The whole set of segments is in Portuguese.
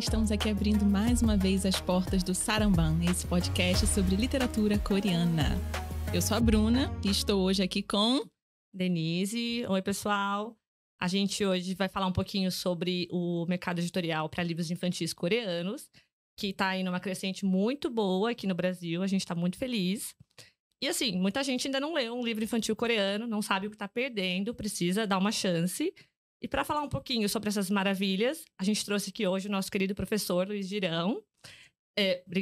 estamos aqui abrindo mais uma vez as portas do Saramban, esse podcast sobre literatura coreana. Eu sou a Bruna e estou hoje aqui com Denise. Oi, pessoal. A gente hoje vai falar um pouquinho sobre o mercado editorial para livros infantis coreanos, que está indo numa crescente muito boa aqui no Brasil. A gente está muito feliz. E assim, muita gente ainda não leu um livro infantil coreano, não sabe o que está perdendo, precisa dar uma chance. E para falar um pouquinho sobre essas maravilhas, a gente trouxe aqui hoje o nosso querido professor Luiz Girão.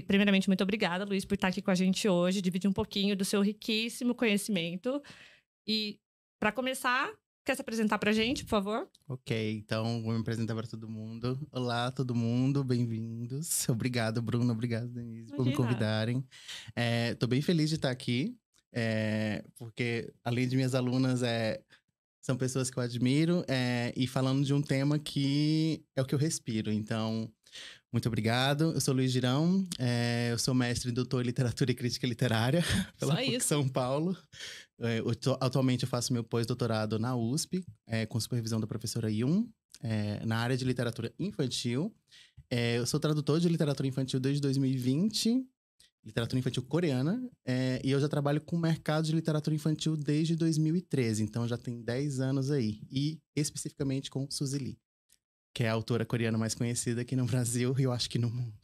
Primeiramente, muito obrigada, Luiz, por estar aqui com a gente hoje, dividir um pouquinho do seu riquíssimo conhecimento. E para começar, quer se apresentar para a gente, por favor? Ok, então vou me apresentar para todo mundo. Olá, todo mundo, bem-vindos. Obrigado, Bruno, obrigado, Denise, por me convidarem. Tô bem feliz de estar aqui, porque além de minhas alunas, são pessoas que eu admiro, e falando de um tema que é o que eu respiro. Então, muito obrigado. Eu sou Luiz Girão, eu sou mestre e doutor em Literatura e Crítica Literária pela PUC São Paulo. Atualmente eu faço meu pós-doutorado na USP, com supervisão da professora Yun, na área de literatura infantil. Eu sou tradutor de literatura infantil desde 2020, literatura infantil coreana, e eu já trabalho com o mercado de literatura infantil desde 2013, então já tem 10 anos aí, e especificamente com Suzy Lee, que é a autora coreana mais conhecida aqui no Brasil e eu acho que no mundo.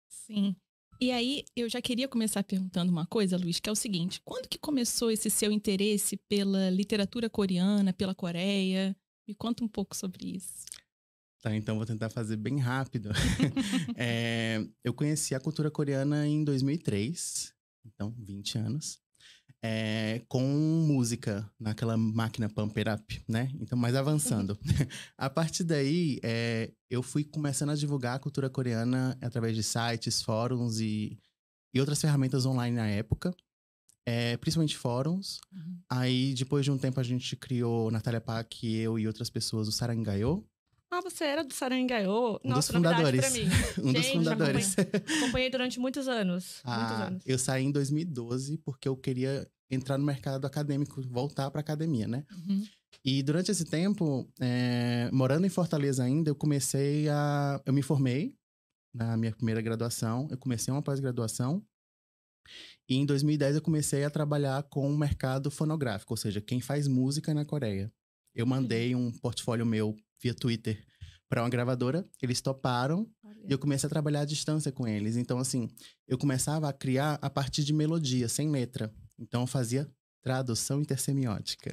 Sim. E aí, eu já queria começar perguntando uma coisa, Luiz, que é o seguinte: quando que começou esse seu interesse pela literatura coreana, pela Coreia? Me conta um pouco sobre isso. Tá, então vou tentar fazer bem rápido. Eu conheci a cultura coreana em 2003, então 20 anos, com música, naquela máquina Pump It Up, né? Então, mais avançando. A partir daí, eu fui começando a divulgar a cultura coreana através de sites, fóruns e outras ferramentas online na época. Principalmente fóruns. Uhum. Aí, depois de um tempo, a gente criou, Natália Pac, eu e outras pessoas, o Sarangayo. Ah, você era do Sarangayo? Um dos fundadores. Pra mim. Dos fundadores. Acompanhei durante muitos anos. Muitos anos. Eu saí em 2012 porque eu queria entrar no mercado acadêmico, voltar para academia, né? Uhum. E durante esse tempo, morando em Fortaleza ainda, eu me formei na minha primeira graduação, eu comecei uma pós-graduação. E em 2010 eu comecei a trabalhar com o mercado fonográfico, ou seja, quem faz música na Coreia. Eu mandei um portfólio meu via Twitter para uma gravadora, eles toparam. E eu comecei a trabalhar à distância com eles. Então, assim, eu começava a criar a partir de melodia, sem letra. Então, eu fazia tradução intersemiótica.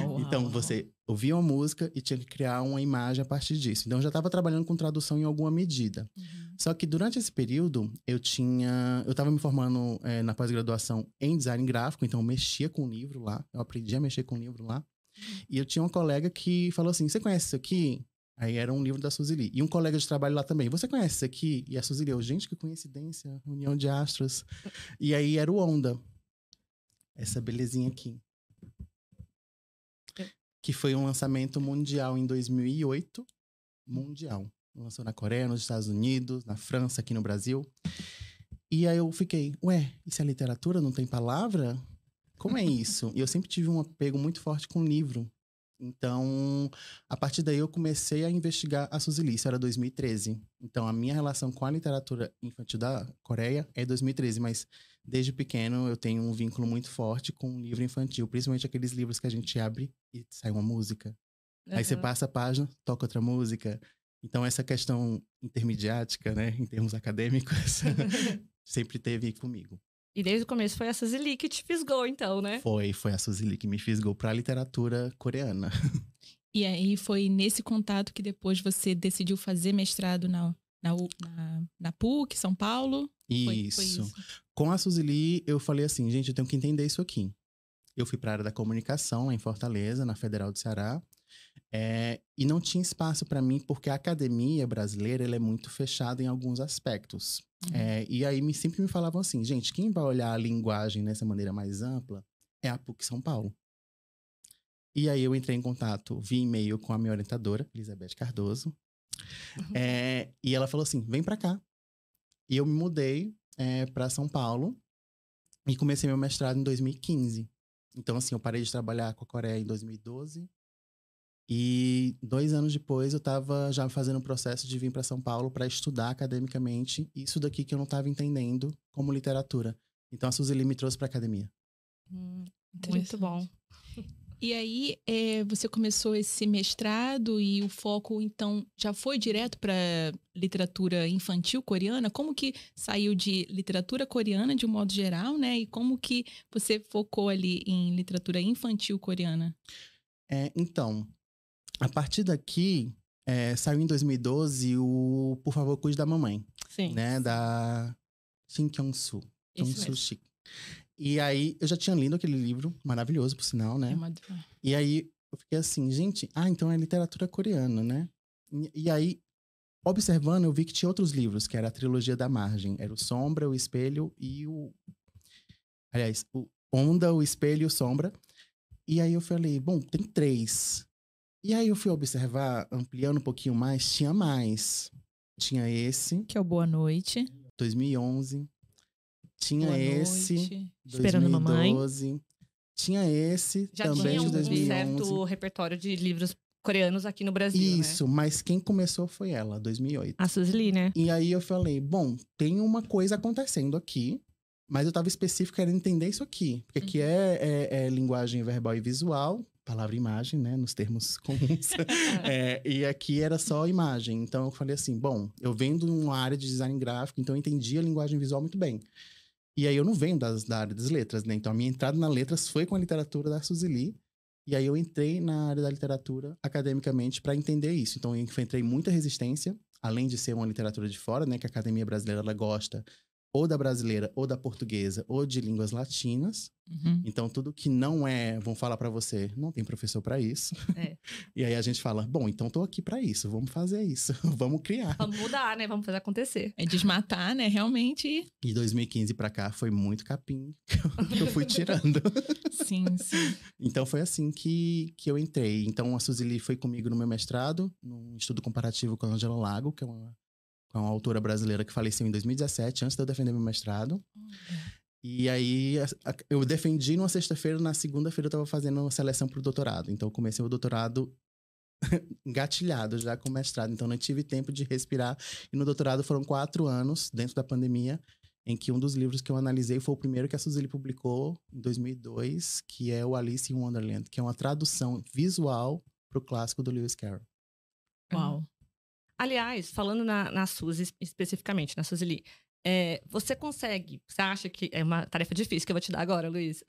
Uau. Então, você ouvia uma música e tinha que criar uma imagem a partir disso. Então, eu já estava trabalhando com tradução em alguma medida. Uhum. Só que durante esse período, eu estava me formando na pós-graduação em design gráfico. Então, eu mexia com o livro lá. Eu aprendi a mexer com o livro lá. E eu tinha uma colega que falou assim, você conhece isso aqui? Aí era um livro da Suzy Lee. E um colega de trabalho lá também. Você conhece isso aqui? E a Suzy Lee, gente, que coincidência. União de astros. E aí era o Onda. Essa belezinha aqui. Que foi um lançamento mundial em 2008. Mundial. Lançou na Coreia, nos Estados Unidos, na França, aqui no Brasil. E aí eu fiquei, e se a literatura não tem palavra? Como é isso? E eu sempre tive um apego muito forte com livro. Então, a partir daí eu comecei a investigar a Suzy Lee. Isso era 2013. Então, a minha relação com a literatura infantil da Coreia é 2013. Mas, desde pequeno, eu tenho um vínculo muito forte com o livro infantil. Principalmente aqueles livros que a gente abre e sai uma música. Uhum. Aí você passa a página, toca outra música. Então, essa questão intermediática, né? Em termos acadêmicos, sempre teve comigo. E desde o começo foi a Suzy Lee que te fisgou, então, né? Foi a Suzy Lee que me fisgou para a literatura coreana. E aí foi nesse contato que depois você decidiu fazer mestrado na PUC, São Paulo? Isso. Foi isso. Com a Suzy Lee, eu falei assim, gente, eu tenho que entender isso aqui. Eu fui para a área da comunicação, lá em Fortaleza, na Federal do Ceará. E não tinha espaço para mim, porque a academia brasileira ela é muito fechada em alguns aspectos. E aí sempre me falavam assim, gente, quem vai olhar a linguagem dessa maneira mais ampla é a PUC São Paulo. E aí eu entrei em contato via e-mail com a minha orientadora, Elizabeth Cardoso. E ela falou assim, vem para cá. E eu me mudei para São Paulo e comecei meu mestrado em 2015. Então, assim, eu parei de trabalhar com a Coreia em 2012. E 2 anos depois eu estava já fazendo o processo de vir para São Paulo para estudar academicamente isso daqui que eu não estava entendendo como literatura. Então a Suzeli me trouxe para academia. Muito bom. E aí, você começou esse mestrado e o foco, então, já foi direto para literatura infantil coreana? Como que saiu de literatura coreana, de um modo geral, né? E como que você focou ali em literatura infantil coreana? Então, a partir daqui, saiu em 2012 o Por Favor, Cuide da Mamãe, Sim. né? Da Shin Kyung-soo. Isso mesmo. Kyung-soo. E aí, eu já tinha lido aquele livro, maravilhoso, por sinal, né? E aí, eu fiquei assim, gente, então é literatura coreana, né? E aí, observando, eu vi que tinha outros livros, que era a trilogia da Margem. Era o Sombra, o Espelho e o... Aliás, o Onda, o Espelho e o Sombra. E aí eu falei, bom, tem 3. E aí eu fui observar, ampliando um pouquinho mais, tinha mais. Tinha esse, Que é o Boa Noite. 2011. Tinha Boa esse, Noite. 2012. Esperando a Mamãe. Tinha esse, Já também tinha de 2011. certo repertório de livros coreanos aqui no Brasil, Isso, mas quem começou foi ela, 2008. A Suzeli, né? E aí eu falei, bom, tem uma coisa acontecendo aqui, mas eu tava específico querendo entender isso aqui. Porque aqui é linguagem verbal e visual, palavra e imagem, né, nos termos comuns. E aqui era só imagem. Então eu falei assim, bom, eu venho de uma área de design gráfico, então eu entendi a linguagem visual muito bem. E aí eu não venho da área das letras, né? Então a minha entrada na letras foi com a literatura da Suzeli. E aí eu entrei na área da literatura academicamente para entender isso. Então eu enfrentei muita resistência, além de ser uma literatura de fora, né? Que a Academia Brasileira ela gosta ou da brasileira, ou da portuguesa, ou de línguas latinas. Então, tudo que não vão falar para você, não tem professor para isso. E aí a gente fala, bom, então tô aqui para isso, vamos fazer isso, vamos criar. Vamos mudar, né? Vamos fazer acontecer. É desmatar, né? Realmente. E 2015 para cá foi muito capim que eu fui tirando. Sim, sim. Então, foi assim que eu entrei. Então, a Suzeli foi comigo no meu mestrado, num estudo comparativo com a Angela Lago, que é uma autora brasileira que faleceu em 2017, antes de eu defender meu mestrado. E aí, eu defendi numa sexta-feira, na segunda-feira eu estava fazendo seleção para o doutorado. Então, eu comecei o doutorado engatilhado já com o mestrado. Então, não tive tempo de respirar. E no doutorado foram 4 anos, dentro da pandemia, em que um dos livros que eu analisei foi o primeiro que a Suzeli publicou, em 2002, que é o Alice in Wonderland, que é uma tradução visual para o clássico do Lewis Carroll. Uau. Aliás, falando na Suzy especificamente, na Suzeli, você acha que é uma tarefa difícil que eu vou te dar agora, Luiz?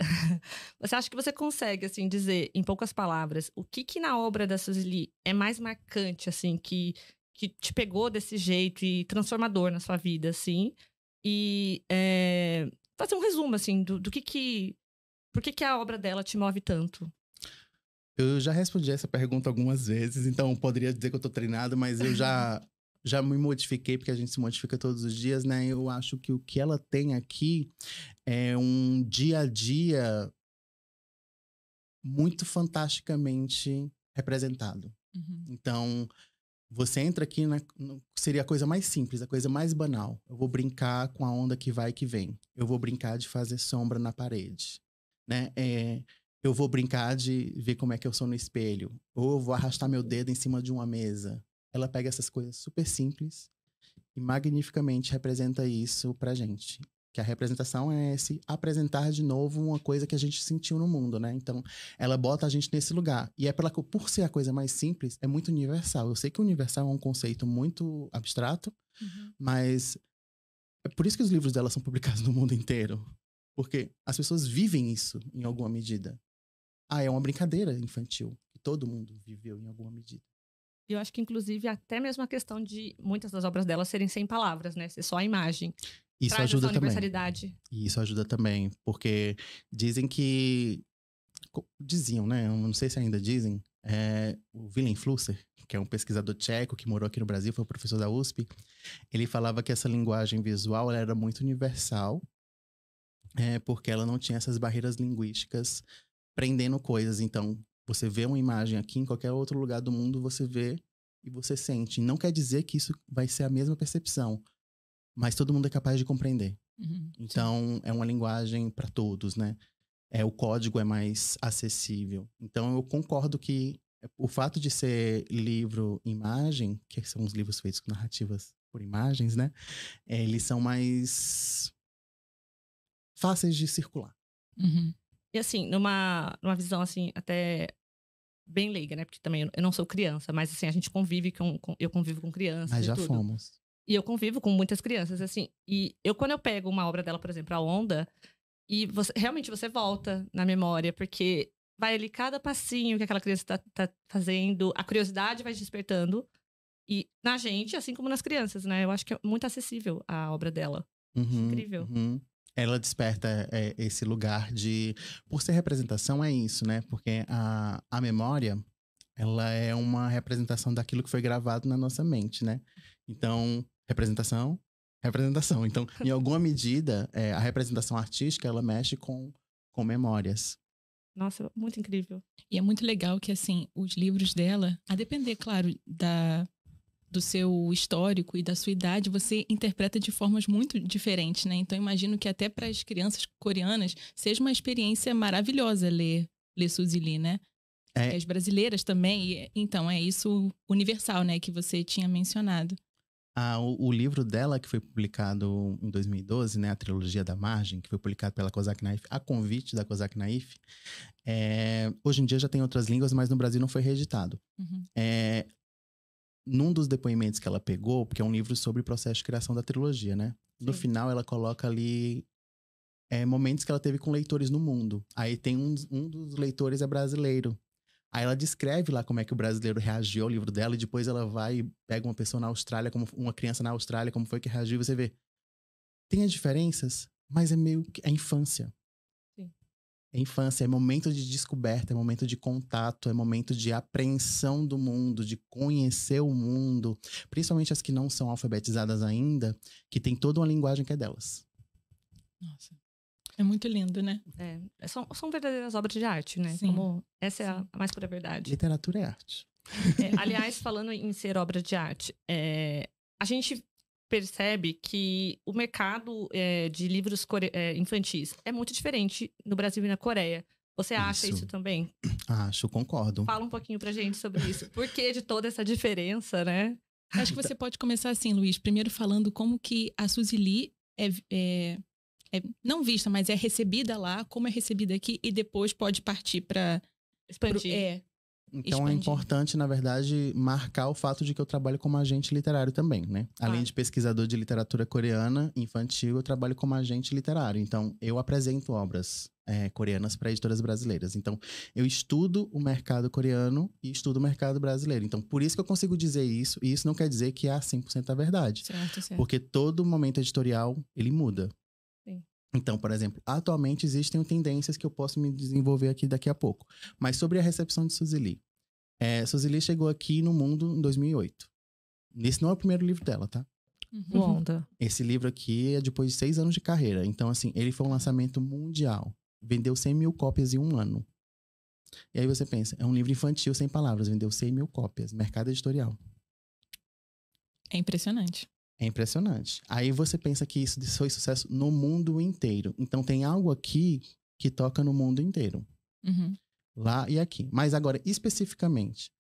Você acha que você consegue, assim, dizer, em poucas palavras, o que na obra da Suzeli é mais marcante, assim, que te pegou desse jeito e transformador na sua vida, assim? E fazer um resumo, assim, do que... Por que a obra dela te move tanto? Eu já respondi essa pergunta algumas vezes, então poderia dizer que eu tô treinado, mas eu já me modifiquei, porque a gente se modifica todos os dias, né? Eu acho que o que ela tem aqui é um dia a dia muito fantasticamente representado. Então, você entra aqui, seria a coisa mais simples, a coisa mais banal. Eu vou brincar com a onda que vai e que vem. Eu vou brincar de fazer sombra na parede, né? Eu vou brincar de ver como é que eu sou no espelho. Ou eu vou arrastar meu dedo em cima de uma mesa. Ela pega essas coisas super simples e magnificamente representa isso pra gente. Que a representação é esse apresentar de novo uma coisa que a gente sentiu no mundo, né? Então, ela bota a gente nesse lugar. E por ser a coisa mais simples, é muito universal. Eu sei que o universal é um conceito muito abstrato, mas é por isso que os livros dela são publicados no mundo inteiro. Porque as pessoas vivem isso em alguma medida. É uma brincadeira infantil, que todo mundo viveu em alguma medida. Eu acho que, inclusive, até mesmo a questão de muitas das obras dela serem sem palavras, né? Ser só a imagem. Isso traz ajuda essa universalidade. também. Isso ajuda também, porque dizem que... Diziam, né? Eu não sei se ainda dizem. O Willem Flusser, que é um pesquisador tcheco que morou aqui no Brasil, foi professor da USP. Ele falava que essa linguagem visual ela era muito universal, porque ela não tinha essas barreiras linguísticas prendendo coisas. Então, você vê uma imagem aqui, em qualquer outro lugar do mundo, você vê e você sente. Não quer dizer que isso vai ser a mesma percepção, mas todo mundo é capaz de compreender. Então, é uma linguagem para todos, né? O código é mais acessível. Então, eu concordo que o fato de ser livro-imagem, que são os livros feitos com narrativas por imagens, né? Eles são mais fáceis de circular. Uhum. E assim, numa visão assim, até bem leiga, né? Porque também eu não sou criança, mas assim, a gente convive eu convivo com crianças. Mas e já tudo. fomos. E eu convivo com muitas crianças, assim. E quando eu pego uma obra dela, por exemplo, A Onda, e realmente você volta na memória, porque vai ali cada passinho que aquela criança tá fazendo, a curiosidade vai despertando. E na gente, assim como nas crianças, né? Eu acho que é muito acessível a obra dela. Incrível. Ela desperta esse lugar de... Por ser representação, é isso, né? Porque a memória, ela é uma representação daquilo que foi gravado na nossa mente, né? Então, representação. Então, em alguma medida, a representação artística, ela mexe com memórias. Nossa, muito incrível. E é muito legal que, assim, os livros dela, a depender, claro, do seu histórico e da sua idade, você interpreta de formas muito diferentes, né? Então, imagino que até para as crianças coreanas seja uma experiência maravilhosa ler Suzy Lee, né? As brasileiras também. Então, é isso universal, né? Que você tinha mencionado. O livro dela, que foi publicado em 2012, né? A Trilogia da Margem, que foi publicado pela Kozak Naif, a convite da Kozak Naif. Hoje em dia já tem outras línguas, mas no Brasil não foi reeditado. Num dos depoimentos que ela pegou, porque é um livro sobre o processo de criação da trilogia, né? No final, ela coloca ali momentos que ela teve com leitores no mundo. Aí tem um dos leitores é brasileiro. Aí ela descreve lá como é que o brasileiro reagiu ao livro dela, e depois ela vai e pega uma pessoa na Austrália, como uma criança na Austrália, como foi que reagiu, e você vê. Tem as diferenças, mas é meio que a infância. Sim. É infância, é momento de descoberta, é momento de contato, é momento de apreensão do mundo, de conhecer o mundo. Principalmente as que não são alfabetizadas ainda, que tem toda uma linguagem que é delas. Nossa. É muito lindo, né? São verdadeiras obras de arte, né? Sim. Essa é a mais pura verdade. Literatura é arte. Aliás, falando em ser obra de arte, a gente percebe que o mercado de livros infantis é muito diferente no Brasil e na Coreia. Você acha isso também? Acho, concordo. Fala um pouquinho pra gente sobre isso. Por que de toda essa diferença, né? Acho que você pode começar assim, Luiz. Primeiro falando como que a Suzy Lee não vista, mas é recebida lá, como é recebida aqui, e depois pode partir para expandir. Então é importante, na verdade, marcar o fato de que eu trabalho como agente literário também, né? Além de pesquisador de literatura coreana infantil, eu trabalho como agente literário. Então, eu apresento obras coreanas para editoras brasileiras. Então, eu estudo o mercado coreano e estudo o mercado brasileiro. Então, por isso que eu consigo dizer isso, e isso não quer dizer que é 100% a verdade. Certo. Porque todo momento editorial, ele muda. Sim. Então, por exemplo, atualmente existem tendências que eu posso me desenvolver aqui daqui a pouco. Mas sobre a recepção de Suzy Lee. Suzy Lee chegou aqui no mundo em 2008. Esse não é o primeiro livro dela, tá? Onda. Esse livro aqui é depois de 6 anos de carreira. Então, assim, ele foi um lançamento mundial. Vendeu 100 mil cópias em um ano. E aí você pensa, é um livro infantil sem palavras. Vendeu 100 mil cópias. Mercado editorial. É impressionante. É impressionante. Aí você pensa que isso foi sucesso no mundo inteiro. Então tem algo aqui que toca no mundo inteiro. Lá e aqui. Mas agora, especificamente,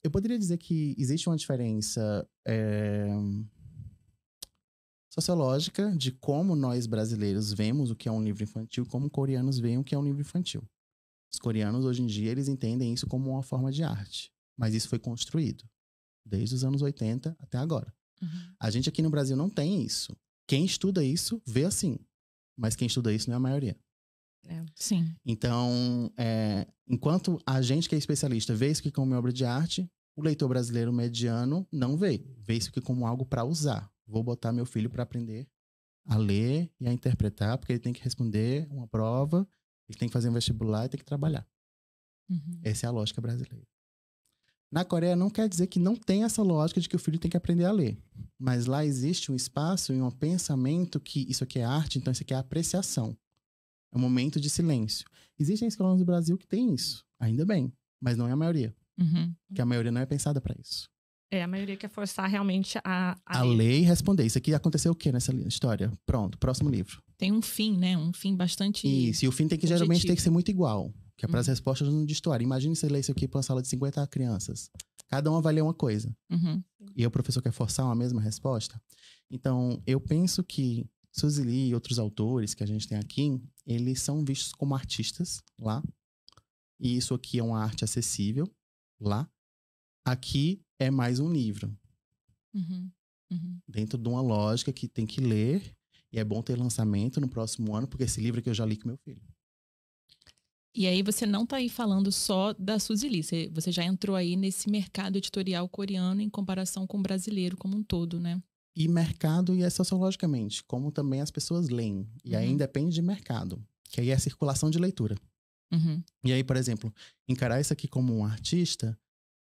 eu poderia dizer que existe uma diferença sociológica de como nós brasileiros vemos o que é um livro infantil e como coreanos veem o que é um livro infantil. Os coreanos, hoje em dia, eles entendem isso como uma forma de arte. Mas isso foi construído desde os anos 80 até agora. A gente aqui no Brasil não tem isso. Quem estuda isso, vê assim. Mas quem estuda isso não é a maioria. Sim. Então, enquanto a gente que é especialista vê isso aqui como uma obra de arte, o leitor brasileiro mediano não vê. Vê isso aqui como algo para usar. Vou botar meu filho para aprender a ler e a interpretar, porque ele tem que responder uma prova, ele tem que fazer um vestibular e tem que trabalhar. Essa é a lógica brasileira. Na Coreia não quer dizer que não tem essa lógica de que o filho tem que aprender a ler. Mas lá existe um espaço e um pensamento que isso aqui é arte, então isso aqui é apreciação. É um momento de silêncio. Existem escolas no Brasil que tem isso, ainda bem, mas não é a maioria. Porque a maioria não é pensada para isso. A maioria quer forçar realmente a ler e responder. Isso aqui aconteceu o quê nessa história? Pronto, próximo livro. Tem um fim, né? Um fim bastante Isso, e o fim tem que geralmente tem que ser muito igual. que é para as respostas de história. Imagine você ler isso aqui para uma sala de 50 crianças. Cada um vai ler uma coisa. E o professor quer forçar uma mesma resposta. Então, eu penso que Suzy Lee e outros autores que a gente tem aqui, eles são vistos como artistas lá. E isso aqui é uma arte acessível lá. Aqui é mais um livro. Dentro de uma lógica que tem que ler. E é bom ter lançamento no próximo ano, porque esse livro aqui eu já li com meu filho. E aí você não tá aí falando só da Suzy Lee. Você já entrou aí nesse mercado editorial coreano em comparação com o brasileiro como um todo, né? E mercado e é sociologicamente, como também as pessoas leem. E aí depende de mercado, que aí é a circulação de leitura. E aí, por exemplo, encarar isso aqui como um artista,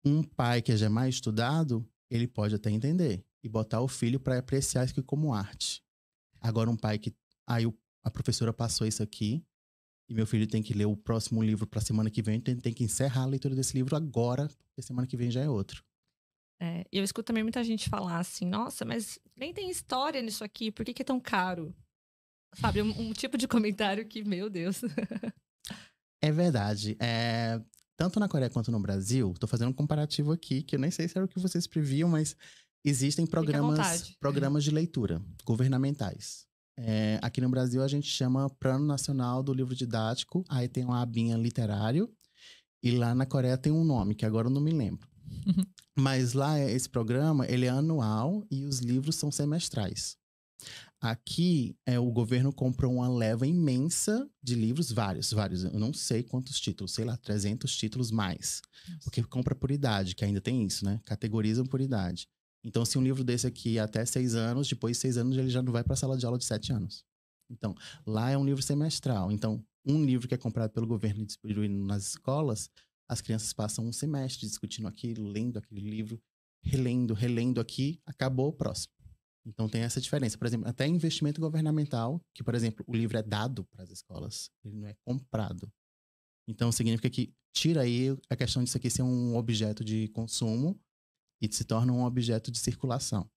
um pai que já é mais estudado, ele pode até entender e botar o filho para apreciar isso aqui como arte. Agora um pai que... Aí a professora passou isso aqui e meu filho tem que ler o próximo livro para semana que vem, tem que encerrar a leitura desse livro agora, porque semana que vem já é outro. Eu escuto também muita gente falar assim, nossa, mas nem tem história nisso aqui, por que é tão caro? Sabe, um tipo de comentário que, meu Deus. É verdade. Tanto na Coreia quanto no Brasil, tô fazendo um comparativo aqui, que eu nem sei se era o que vocês previam, mas existem programas de leitura governamentais. Aqui no Brasil a gente chama Plano Nacional do Livro Didático, aí tem uma abinha literário, e lá na Coreia tem um nome, que agora eu não me lembro. Mas lá, esse programa, ele é anual e os livros são semestrais. Aqui, o governo comprou uma leva imensa de livros, vários. Eu não sei quantos títulos, sei lá, 300 títulos mais. Porque compra por idade, que ainda tem isso, né? Categorizam por idade. Então, se um livro desse aqui é até 6 anos, depois de 6 anos ele já não vai para a sala de aula de 7 anos. Então, lá é um livro semestral. Então, um livro que é comprado pelo governo e distribuído nas escolas, as crianças passam um semestre discutindo aquilo, lendo aquele livro, relendo aqui, acabou o próximo. Então tem essa diferença. Por exemplo, até investimento governamental, que, por exemplo, o livro é dado para as escolas, ele não é comprado. Então significa que tira aí a questão disso aqui ser um objeto de consumo e se torna um objeto de circulação.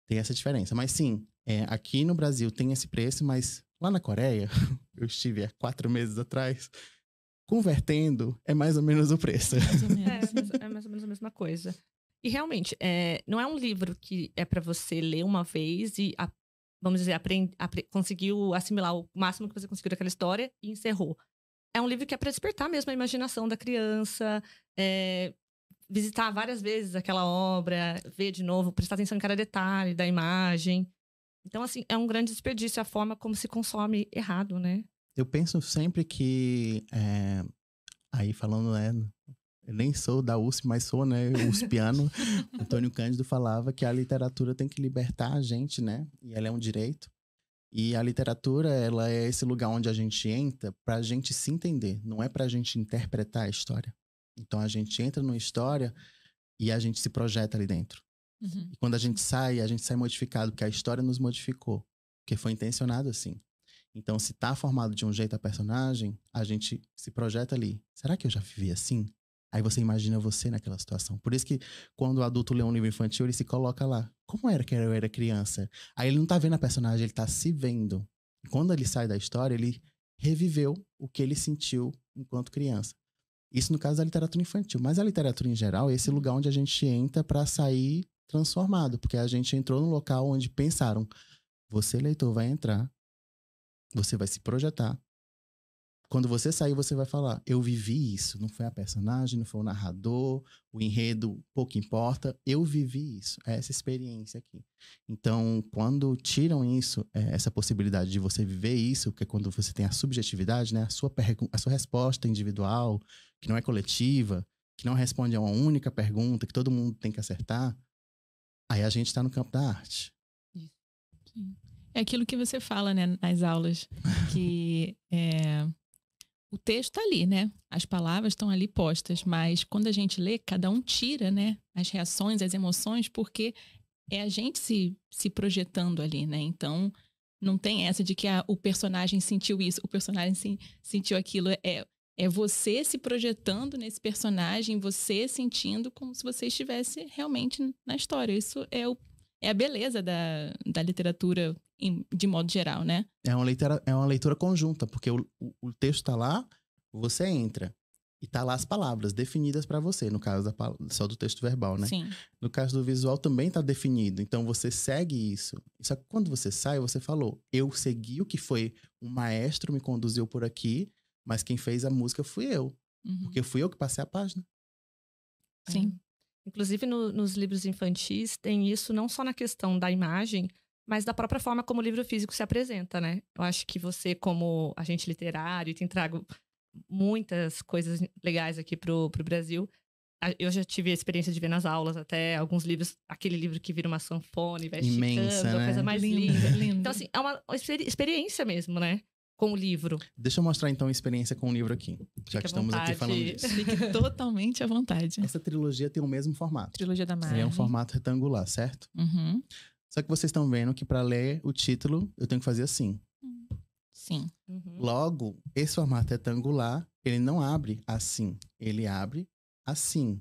Tem essa diferença. Mas sim, aqui no Brasil tem esse preço, mas lá na Coreia, eu estive há 4 meses atrás, convertendo, é mais ou menos o preço. É mais ou menos a mesma coisa. E realmente, não é um livro que é para você ler uma vez e, vamos dizer, conseguiu assimilar o máximo que você conseguiu daquela história e encerrou. É um livro que é para despertar mesmo a imaginação da criança, visitar várias vezes aquela obra, ver de novo, prestar atenção em cada detalhe da imagem. Então, assim, é um grande desperdício a forma como se consome errado, né? Eu penso sempre que, aí falando, né, eu nem sou da USP, mas sou, né, USPiano, Antônio Cândido falava que a literatura tem que libertar a gente, né, e ela é um direito. E a literatura, ela é esse lugar onde a gente entra pra gente se entender, não é pra gente interpretar a história. Então a gente entra numa história e a gente se projeta ali dentro. E quando a gente sai modificado, porque a história nos modificou, porque foi intencionado assim. Então, se tá formado de um jeito a personagem, a gente se projeta ali. Será que eu já vivi assim? Aí você imagina você naquela situação. Por isso que quando o adulto lê um livro infantil, ele se coloca lá. Como era que eu era criança? Aí ele não tá vendo a personagem, ele tá se vendo. E quando ele sai da história, ele reviveu o que ele sentiu enquanto criança. Isso no caso da literatura infantil. Mas a literatura em geral é esse lugar onde a gente entra para sair transformado. Porque a gente entrou num local onde pensaram, você, leitor, vai entrar, você vai se projetar. Quando você sair, você vai falar, eu vivi isso. Não foi a personagem, não foi o narrador, o enredo, pouco importa. Eu vivi isso, essa experiência aqui. Então, quando tiram isso, essa possibilidade de você viver isso, que é quando você tem a subjetividade, né? A sua resposta individual, que não é coletiva, que não responde a uma única pergunta, que todo mundo tem que acertar, aí a gente está no campo da arte. Sim. É aquilo que você fala, né, nas aulas, que o texto tá ali, né? As palavras estão ali postas, mas quando a gente lê, cada um tira, né, as reações, as emoções, porque é a gente se projetando ali, né? Então, não tem essa de que o personagem sentiu isso, o personagem sentiu aquilo. É você se projetando nesse personagem, você sentindo como se você estivesse realmente na história. Isso é a beleza da literatura de modo geral, né? É uma leitura conjunta, porque o texto está lá, Você entra e tá lá as palavras definidas para você, no caso só do texto verbal, né? Sim. No caso do visual também tá definido, então você segue isso. Só que quando você sai, você falou, eu segui o que foi um maestro me conduziu por aqui, mas quem fez a música fui eu, porque fui eu que passei a página. Sim. Inclusive, nos livros infantis, tem isso não só na questão da imagem, mas da própria forma como o livro físico se apresenta, né? Eu acho que você, como agente literário, tem trago muitas coisas legais aqui pro Brasil. Eu já tive a experiência de ver nas aulas até alguns livros, aquele livro que vira uma sanfona e vai Imensa, esticando, a coisa né? mais Linda, linda. linda. Então, assim, é uma experiência mesmo, né? Com o livro. Deixa eu mostrar então a experiência com o livro aqui, já que à estamos aqui vontade. falando disso. Fique totalmente à vontade. Essa trilogia tem o mesmo formato. Trilogia da Margem. Ele é um formato retangular, certo? Uhum. Só que vocês estão vendo que para ler o título, eu tenho que fazer assim. Sim. Uhum. Logo, esse formato retangular, ele não abre assim. Ele abre assim.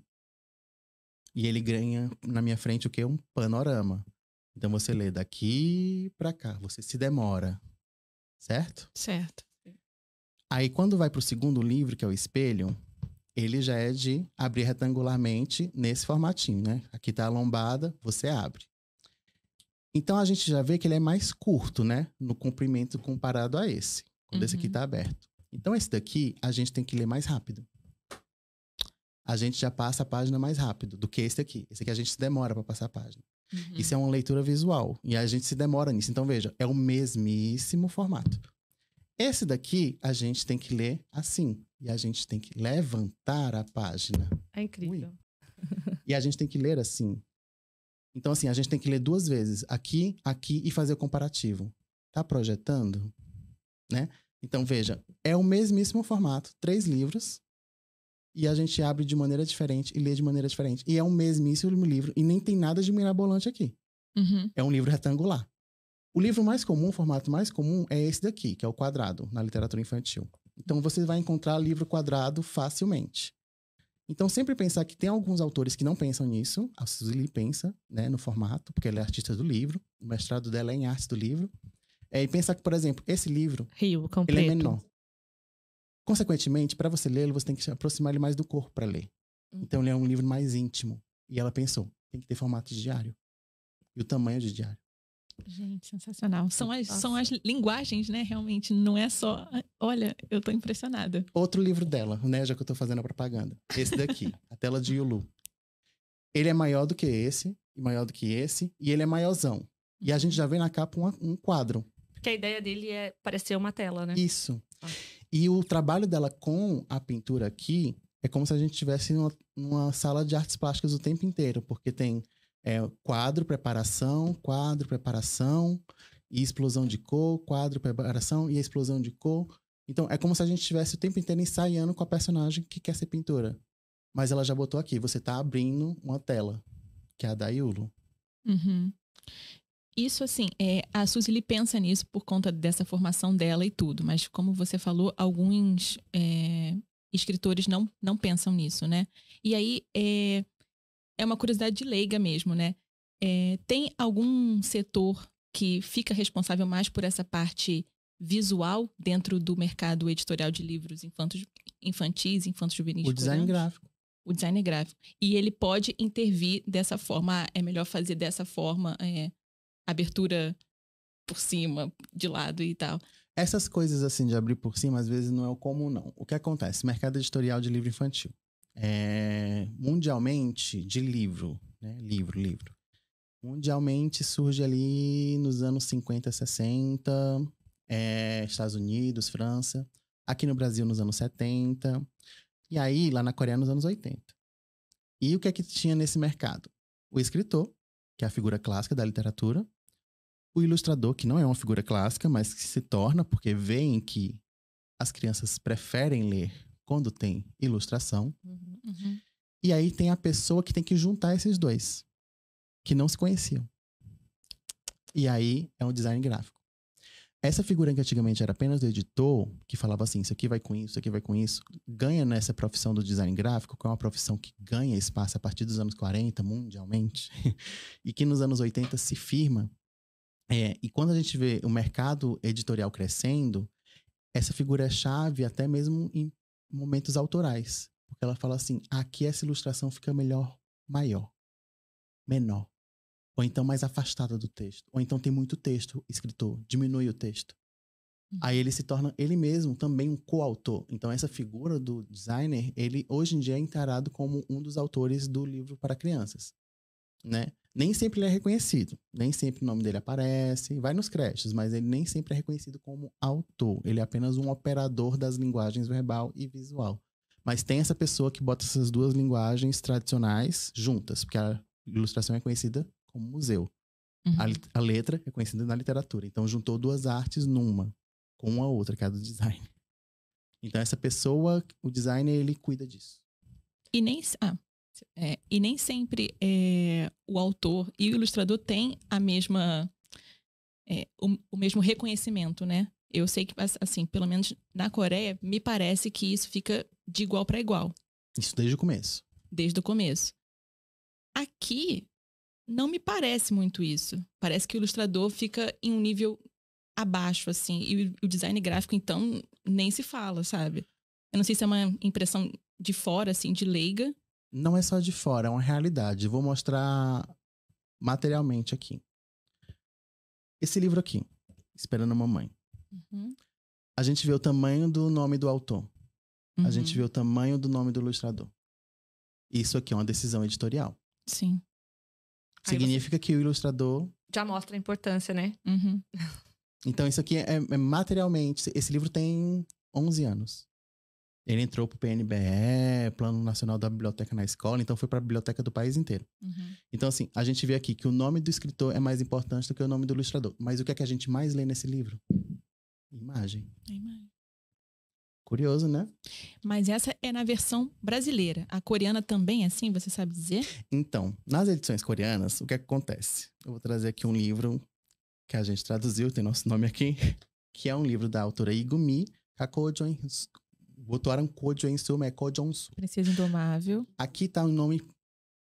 E ele ganha na minha frente o quê? Um panorama. Então você lê daqui para cá. Você se demora. Certo? Certo. Aí quando vai pro segundo livro, que é o espelho, ele já é de abrir retangularmente nesse formatinho, né? Aqui tá a lombada, você abre. Então a gente já vê que ele é mais curto, né? No comprimento comparado a esse. Quando esse aqui tá aberto. Então esse daqui a gente tem que ler mais rápido. A gente já passa a página mais rápido do que esse aqui. Esse aqui a gente se demora para passar a página. Isso é uma leitura visual. E a gente se demora nisso. Então veja, é o mesmíssimo formato. Esse daqui a gente tem que ler assim. E a gente tem que levantar a página. É incrível. E a gente tem que ler assim. Então, assim, a gente tem que ler 2 vezes. Aqui, aqui e fazer o comparativo. Tá projetando? Né? Então, veja. É o mesmíssimo formato. 3 livros. E a gente abre de maneira diferente e lê de maneira diferente. E é o mesmíssimo livro. E nem tem nada de mirabolante aqui. É um livro retangular. O livro mais comum, o formato mais comum é esse daqui, que é o quadrado, na literatura infantil. Então, você vai encontrar livro quadrado facilmente. Então, sempre pensar que tem alguns autores que não pensam nisso. A Suzy pensa, né, no formato, porque ela é artista do livro. O mestrado dela é em arte do livro. E pensar que, por exemplo, esse livro, Rio completo. ele é menor. Consequentemente, para você lê-lo, você tem que se aproximar ele mais do corpo para ler. Então, ele é um livro mais íntimo. E ela pensou, tem que ter formato de diário. E o tamanho de diário. Gente, sensacional. São as linguagens, né? Realmente, não é só... Olha, eu tô impressionada. Outro livro dela, né? Já que eu tô fazendo a propaganda. Esse daqui, A Tela de Yulu. Ele é maior do que esse, e maior do que esse, e ele é maiorzão. E a gente já vê na capa um quadro. Porque a ideia dele é parecer uma tela, né? Isso. E o trabalho dela com a pintura aqui é como se a gente estivesse numa sala de artes plásticas o tempo inteiro, porque tem quadro, preparação, e explosão de cor, quadro, preparação e a explosão de cor. Então, é como se a gente estivesse o tempo inteiro ensaiando com a personagem que quer ser pintora. Mas ela já botou aqui, você tá abrindo uma tela, que é a da Yulu. Isso, assim, a Suzy pensa nisso por conta dessa formação dela e tudo. Mas, como você falou, alguns escritores não pensam nisso, né? E aí, é uma curiosidade de leiga mesmo, né? Tem algum setor que fica responsável mais por essa parte visual dentro do mercado editorial de livros infantis, infanto-juvenis? O design gráfico. O design gráfico. E ele pode intervir dessa forma. É melhor fazer dessa forma, abertura por cima, de lado e tal. Essas coisas assim de abrir por cima, às vezes não é o comum, não. O que acontece? Mercado editorial de livro infantil. Mundialmente, de livro, né? Livro. Mundialmente surge ali nos anos 50, 60, Estados Unidos, França. Aqui no Brasil nos anos 70. E aí, lá na Coreia, nos anos 80. E o que é que tinha nesse mercado? O escritor, que é a figura clássica da literatura. O ilustrador, que não é uma figura clássica, mas que se torna, porque veem que as crianças preferem ler quando tem ilustração. E aí tem a pessoa que tem que juntar esses dois, que não se conheciam. E aí é um design gráfico. Essa figura que antigamente era apenas do editor, que falava assim, isso aqui vai com isso, isso aqui vai com isso, ganha nessa profissão do design gráfico, que é uma profissão que ganha espaço a partir dos anos 40, mundialmente, e que nos anos 80 se firma. E quando a gente vê o mercado editorial crescendo, essa figura é chave até mesmo em momentos autorais. Porque ela fala assim, aqui essa ilustração fica melhor, maior, menor. Ou então mais afastada do texto. Ou então tem muito texto, escritor, diminui o texto. Aí ele se torna, ele mesmo, também um coautor. Então essa figura do designer, ele hoje em dia é encarado como um dos autores do livro para crianças, né? Nem sempre ele é reconhecido, nem sempre o nome dele aparece, vai nos créditos, mas ele nem sempre é reconhecido como autor. Ele é apenas um operador das linguagens verbal e visual. Mas tem essa pessoa que bota essas duas linguagens tradicionais juntas, porque a ilustração é conhecida como museu. A letra é conhecida na literatura. Então juntou duas artes numa, com uma outra, que é a do design. Então essa pessoa, o designer, ele cuida disso. E nem sempre o autor e o ilustrador têm a mesma, o mesmo reconhecimento, né? Eu sei que, assim, pelo menos na Coreia, me parece que isso fica de igual para igual. Isso desde o começo. Desde o começo. Aqui, não me parece muito isso. Parece que o ilustrador fica em um nível abaixo, assim. E o design gráfico, então, nem se fala, sabe? Eu não sei se é uma impressão de fora, assim, de leiga. Não é só de fora, é uma realidade. Vou mostrar materialmente aqui. Esse livro aqui, Esperando a Mamãe. A gente vê o tamanho do nome do autor. A gente vê o tamanho do nome do ilustrador. Isso aqui é uma decisão editorial. Sim. Significa que o ilustrador... Já mostra a importância, né? Então isso aqui é materialmente... Esse livro tem 11 anos. Ele entrou pro PNBE, Plano Nacional da Biblioteca na Escola, então foi para a biblioteca do país inteiro. Então, assim, a gente vê aqui que o nome do escritor é mais importante do que o nome do ilustrador. Mas o que é que a gente mais lê nesse livro? Imagem. Curioso, né? Mas essa é na versão brasileira. A coreana também é assim, você sabe dizer? Então, nas edições coreanas, o que é que acontece? Eu vou trazer aqui um livro que a gente traduziu, tem nosso nome aqui, que é um livro da autora Igumi Kakojon. Botaram Kojo-en-su, mas é Kojon-su. Princesa Indomável. Aqui tá um nome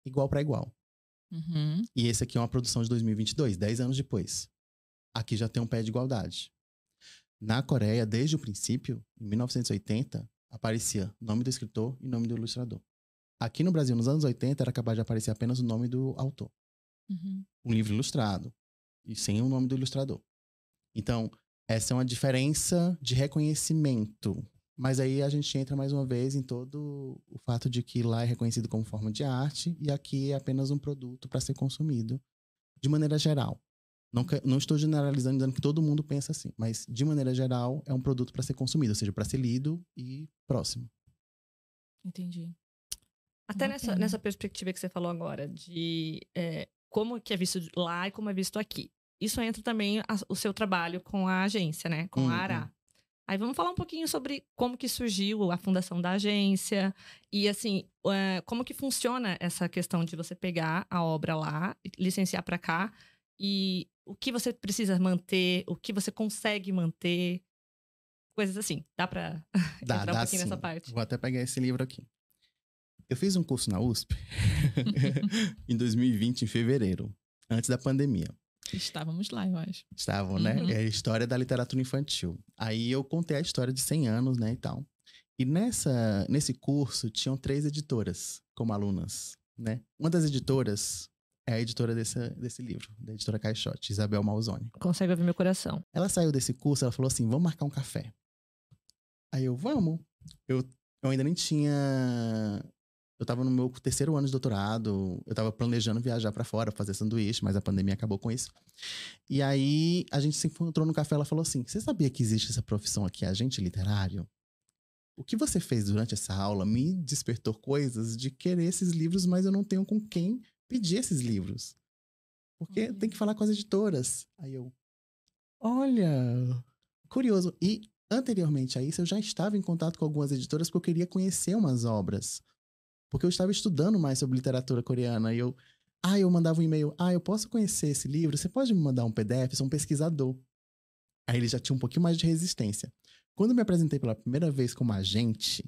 igual para igual. E esse aqui é uma produção de 2022, 10 anos depois. Aqui já tem um pé de igualdade. Na Coreia, desde o princípio, em 1980, aparecia nome do escritor e nome do ilustrador. Aqui no Brasil, nos anos 80, era capaz de aparecer apenas o nome do autor. Um livro ilustrado e sem o nome do ilustrador. Então, essa é uma diferença de reconhecimento. Mas aí a gente entra mais uma vez em todo o fato de que lá é reconhecido como forma de arte e aqui é apenas um produto para ser consumido de maneira geral. Não estou generalizando, dizendo que todo mundo pensa assim, mas de maneira geral é um produto para ser consumido, ou seja, para ser lido e próximo. Entendi. Até nessa perspectiva que você falou agora, de como que é visto lá e como é visto aqui. Isso entra também o seu trabalho com a agência, né? Com a Ará. Aí vamos falar um pouquinho sobre como que surgiu a fundação da agência e, assim, como que funciona essa questão de você pegar a obra lá, licenciar para cá e o que você precisa manter, o que você consegue manter, coisas assim. Dá para entrar um pouquinho nessa parte? Vou até pegar esse livro aqui. Eu fiz um curso na USP em 2020, em fevereiro, antes da pandemia. Estávamos lá, eu acho. Estavam, né? É a história da literatura infantil. Aí eu contei a história de 100 anos, né, e tal. E nesse curso tinham 3 editoras como alunas, né? Uma das editoras é a editora desse livro, da editora Caixote, Isabel Malzone. Consegue ouvir meu coração. Ela saiu desse curso, ela falou assim, vamos marcar um café. Aí eu, vamos. Eu ainda nem tinha... Eu tava no meu 3º ano de doutorado, eu tava planejando viajar pra fora, fazer sanduíche, mas a pandemia acabou com isso. E aí, a gente se encontrou no café, ela falou assim, você sabia que existe essa profissão aqui, agente literário? O que você fez durante essa aula me despertou coisas de querer esses livros, mas eu não tenho com quem pedir esses livros. Porque tem que falar com as editoras. Aí eu, olha, curioso. E anteriormente a isso, eu já estava em contato com algumas editoras porque eu queria conhecer umas obras. Porque eu estava estudando mais sobre literatura coreana e eu mandava um e-mail, eu posso conhecer esse livro? Você pode me mandar um PDF? Eu sou um pesquisador. Aí ele já tinha um pouquinho mais de resistência. Quando eu me apresentei pela primeira vez como agente,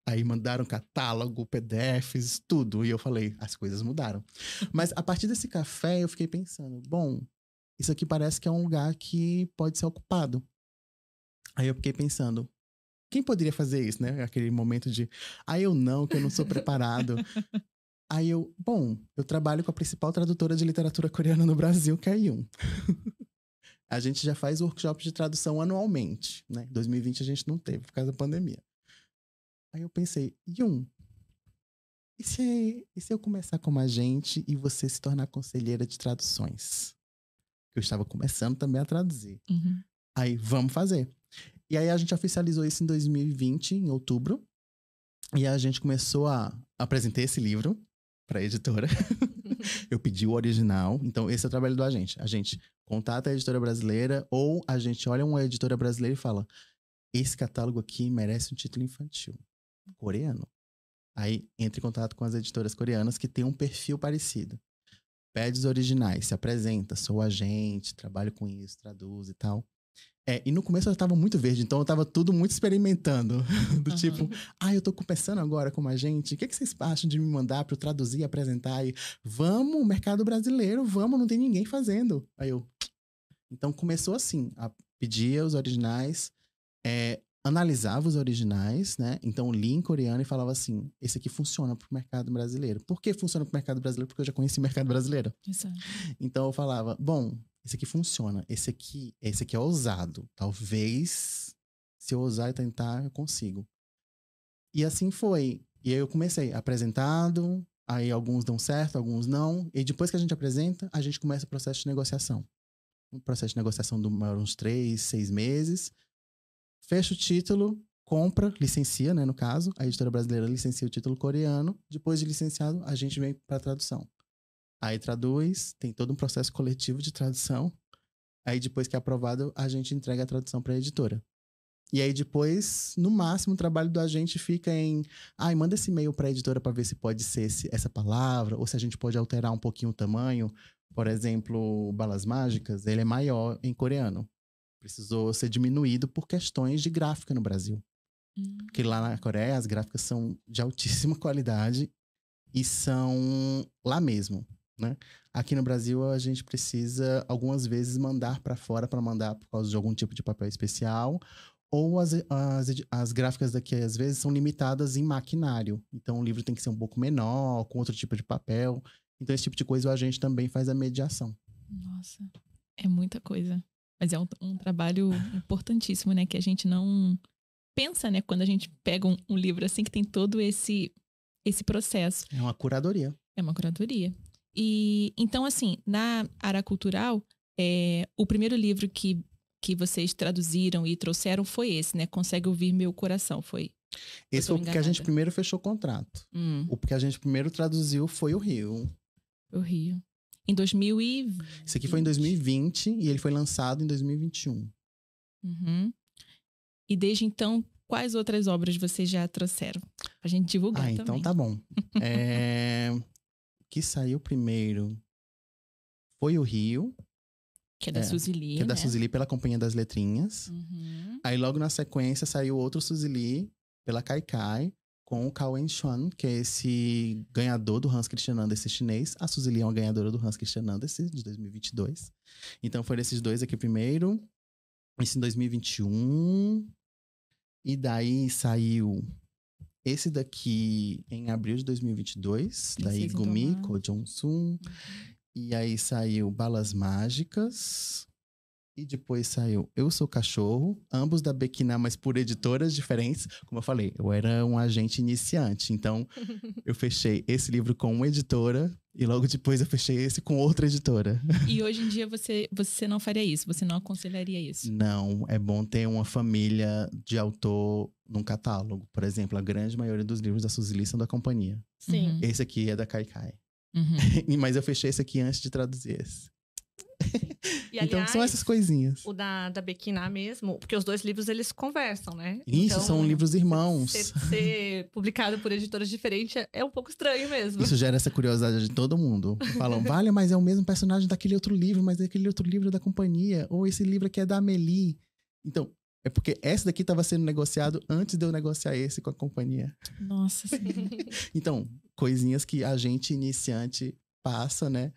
aí mandaram catálogo, PDFs, tudo. E eu falei, as coisas mudaram. Mas a partir desse café eu fiquei pensando, bom, isso aqui parece que é um lugar que pode ser ocupado. Aí eu fiquei pensando, quem poderia fazer isso, né? Aquele momento de, eu não, que eu não sou preparado. Aí eu trabalho com a principal tradutora de literatura coreana no Brasil, que é a Yoon. A gente já faz workshop de tradução anualmente, né? 2020 a gente não teve, por causa da pandemia. Aí eu pensei, Yoon, e se eu começar como agente e você se tornar conselheira de traduções? Eu estava começando também a traduzir. Uhum. Aí, vamos fazer. E aí a gente oficializou isso em 2020, em outubro. E a gente começou apresentar esse livro para a editora. Eu pedi o original. Então, esse é o trabalho do agente. A gente contata a editora brasileira ou a gente olha uma editora brasileira e fala, esse catálogo aqui merece um título infantil coreano. Aí, entra em contato com as editoras coreanas que têm um perfil parecido. Pede os originais, se apresenta, sou agente, trabalho com isso, traduz e tal. E no começo eu tava muito verde, então eu tava tudo muito experimentando. Do tipo, eu tô começando agora como agente, o que vocês acham de me mandar pra eu traduzir e apresentar? E, vamos, mercado brasileiro, vamos, não tem ninguém fazendo. Aí eu... Então começou assim, pedia os originais, analisava os originais, né? Então li em coreano e falava assim, esse aqui funciona pro mercado brasileiro. Por que funciona pro mercado brasileiro? Porque eu já conheci o mercado brasileiro. Exato. Então eu falava, bom, esse aqui funciona, esse aqui é ousado. Talvez, se eu ousar e tentar, eu consigo. E assim foi. E aí eu comecei, apresentado, aí alguns dão certo, alguns não. E depois que a gente apresenta, a gente começa o processo de negociação. Um processo de negociação demora uns 3, 6 meses. Fecha o título, compra, licencia, né, no caso. A editora brasileira licencia o título coreano. Depois de licenciado, a gente vem para a tradução. Aí traduz, tem todo um processo coletivo de tradução. Aí depois que é aprovado, a gente entrega a tradução para a editora. E aí depois, no máximo, o trabalho do agente fica em... manda esse e-mail para a editora para ver se pode ser essa palavra, ou se a gente pode alterar um pouquinho o tamanho. Por exemplo, Balas Mágicas, ele é maior em coreano. Precisou ser diminuído por questões de gráfica no Brasil. Porque lá na Coreia, as gráficas são de altíssima qualidade e são lá mesmo. Né? Aqui no Brasil, a gente precisa, algumas vezes, mandar para fora para mandar por causa de algum tipo de papel especial. Ou as gráficas daqui, às vezes, são limitadas em maquinário. Então, o livro tem que ser um pouco menor, com outro tipo de papel. Então, esse tipo de coisa, a gente também faz a mediação. Nossa, é muita coisa. Mas é um trabalho importantíssimo, né? Que a gente não pensa, né? Quando a gente pega um livro assim, que tem todo esse processo. É uma curadoria. É uma curadoria. E então, assim, na área cultural, o primeiro livro que vocês traduziram e trouxeram foi esse, né? Consegue Ouvir Meu Coração, foi? Esse foi porque a gente primeiro fechou o contrato. O que a gente primeiro traduziu foi o Rio. O Rio. Em 2020. Esse aqui foi em 2020 e ele foi lançado em 2021. Uhum. E desde então, quais outras obras vocês já trouxeram? Pra gente divulgar também. Então tá bom. Que saiu primeiro foi o Rio. Que é da Suzy Lee, que é da né? Suzy Lee pela Companhia das Letrinhas. Uhum. Aí logo na sequência saiu outro Suzy Lee pela Kaikai, com o Cao Wen-chuan, que é esse ganhador do Hans Christian Andersen chinês. A Suzy Lee é uma ganhadora do Hans Christian Andersen de 2022. Então foram esses dois aqui primeiro. Esse em 2021. E daí saiu esse daqui em abril de 2022, da Igumi, Ko Jong-sun. E aí saiu Balas Mágicas. E depois saiu Eu Sou Cachorro, ambos da Bequiná, mas por editoras diferentes. Como eu falei, eu era um agente iniciante. Então, eu fechei esse livro com uma editora e logo depois eu fechei esse com outra editora. E hoje em dia você não faria isso? Você não aconselharia isso? Não, é bom ter uma família de autor num catálogo. Por exemplo, a grande maioria dos livros da Suzy Lee são da companhia. Sim. Uhum. Esse aqui é da Kaikai. Uhum. Mas eu fechei esse aqui antes de traduzir esse. E, então aliás, são essas coisinhas. O da Bequiná mesmo, porque os dois livros eles conversam, né? Isso, então, são livros irmãos. Ser publicado por editoras diferentes é um pouco estranho mesmo. Isso gera essa curiosidade de todo mundo. Falam, vale, mas é o mesmo personagem daquele outro livro, mas aquele outro livro é da companhia. Ou esse livro aqui é da Amélie. Então, é porque esse daqui estava sendo negociado antes de eu negociar esse com a companhia. Nossa Senhora. Então, coisinhas que a gente iniciante passa, né?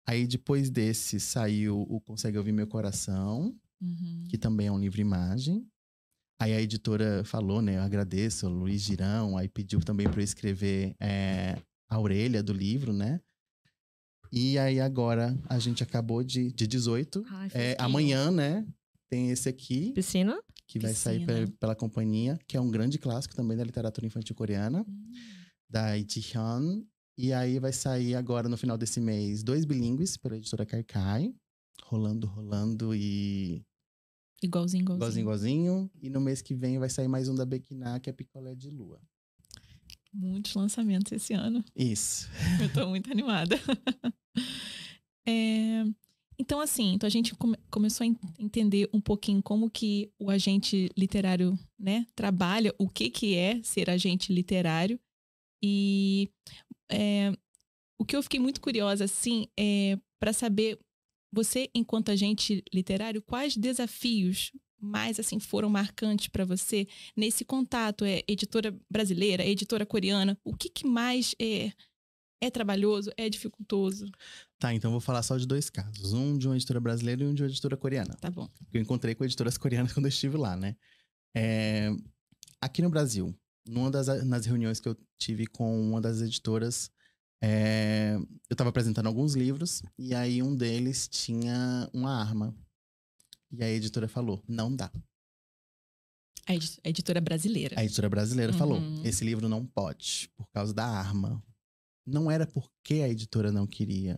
Aí depois desse saiu o Consegue Ouvir Meu Coração, que também é um livro-imagem. Aí a editora falou, né? Eu agradeço, o Luiz Girão, aí pediu também para eu escrever a orelha do livro, né? E aí agora a gente acabou de 18. Ai, fresquinho. Amanhã, né? Tem esse aqui, Piscina? que vai sair Piscina. pela companhia, que é um grande clássico também da literatura infantil coreana, da Ji-hyun. E aí vai sair agora, no final desse mês, 2 bilíngues pela editora Kaikai. Rolando e... Igualzinho. E no mês que vem vai sair mais um da Bequiná, que é Picolé de Lua. Muitos lançamentos esse ano. Isso. Eu tô muito animada. Então, assim, a gente começou a entender um pouquinho como que o agente literário, né, trabalha, o que é ser agente literário. E o que eu fiquei muito curiosa, assim, é para saber, você, enquanto agente literário, quais desafios mais, assim, foram marcantes para você nesse contato? Editora brasileira, editora coreana? O que mais é trabalhoso, é dificultoso? Tá, então eu vou falar só de 2 casos. Um de uma editora brasileira e um de uma editora coreana. Tá bom. Eu encontrei com editoras coreanas quando eu estive lá, né? Aqui no Brasil, nas reuniões que eu tive com uma das editoras, eu estava apresentando alguns livros e aí um deles tinha uma arma. E a editora falou, não dá. A editora brasileira. A editora brasileira falou, esse livro não pode, por causa da arma. Não era porque a editora não queria,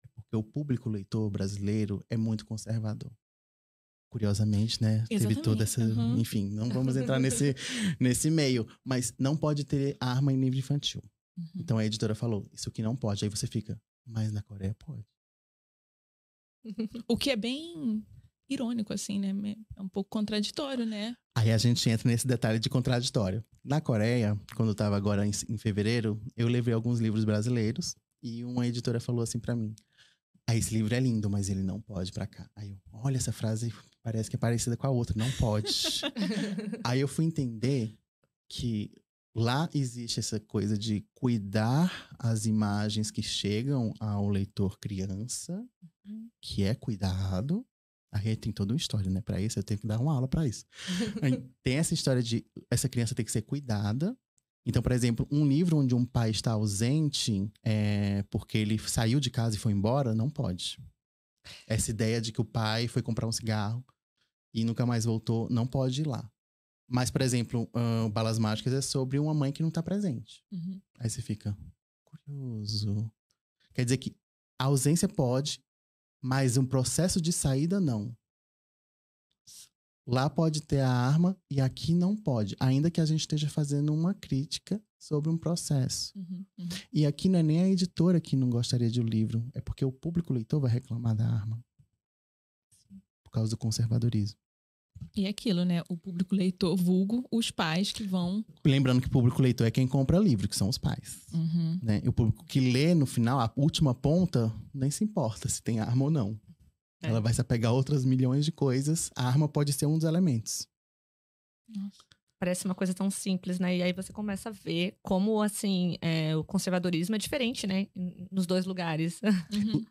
é porque o público leitor brasileiro é muito conservador. Curiosamente, né? Exatamente. Teve toda essa... Enfim, não vamos entrar nesse meio. Mas não pode ter arma em livro infantil. Então a editora falou, isso aqui não pode. Aí você fica, mas na Coreia pode. O que é bem irônico, assim, né? É um pouco contraditório, né? Aí a gente entra nesse detalhe de contraditório. Na Coreia, quando eu tava agora em fevereiro, eu levei alguns livros brasileiros e uma editora falou assim pra mim, esse livro é lindo, mas ele não pode pra cá. Aí eu, olha, essa frase parece que é parecida com a outra, não pode. Aí eu fui entender que lá existe essa coisa de cuidar as imagens que chegam ao leitor criança, que é cuidado. Aí tem toda uma história, né? Pra isso, eu tenho que dar uma aula pra isso. Aí, tem essa história de essa criança tem que ser cuidada. Então, por exemplo, um livro onde um pai está ausente porque ele saiu de casa e foi embora, não pode. Essa ideia de que o pai foi comprar um cigarro e nunca mais voltou, não pode ir lá. Mas, por exemplo, Balas Mágicas é sobre uma mãe que não tá presente. Aí você fica, curioso. Quer dizer que a ausência pode, mas um processo de saída, não. Lá pode ter a arma e aqui não pode. Ainda que a gente esteja fazendo uma crítica sobre um processo. E aqui não é nem a editora que não gostaria de um livro. É porque o público leitor vai reclamar da arma. Por causa do conservadorismo. E aquilo, né? O público leitor, vulgo, os pais que vão... Lembrando que o público leitor é quem compra livro, que são os pais. Né? E o público que lê, no final, a última ponta, nem se importa se tem arma ou não. Ela vai se apegar a outras milhões de coisas. A arma pode ser um dos elementos. Nossa. Parece uma coisa tão simples, né? E aí você começa a ver como, assim, o conservadorismo é diferente, né? Nos dois lugares.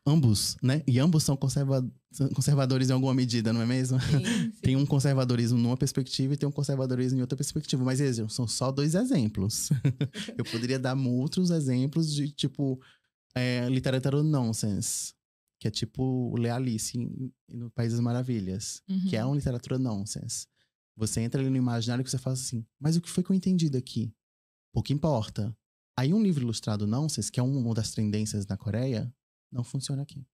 Ambos, né? E ambos são conservadores em alguma medida, não é mesmo? Sim. Tem um conservadorismo numa perspectiva e tem um conservadorismo em outra perspectiva. Mas eles são só 2 exemplos. Eu poderia dar outros exemplos de, tipo, literatura nonsense. Que é tipo ler Alice no País das Maravilhas. Que é uma literatura nonsense. Você entra ali no imaginário que você fala assim, mas o que foi que eu entendi daqui? Pouco importa. Aí um livro ilustrado nonsense, que é uma das tendências na Coreia, não funciona aqui.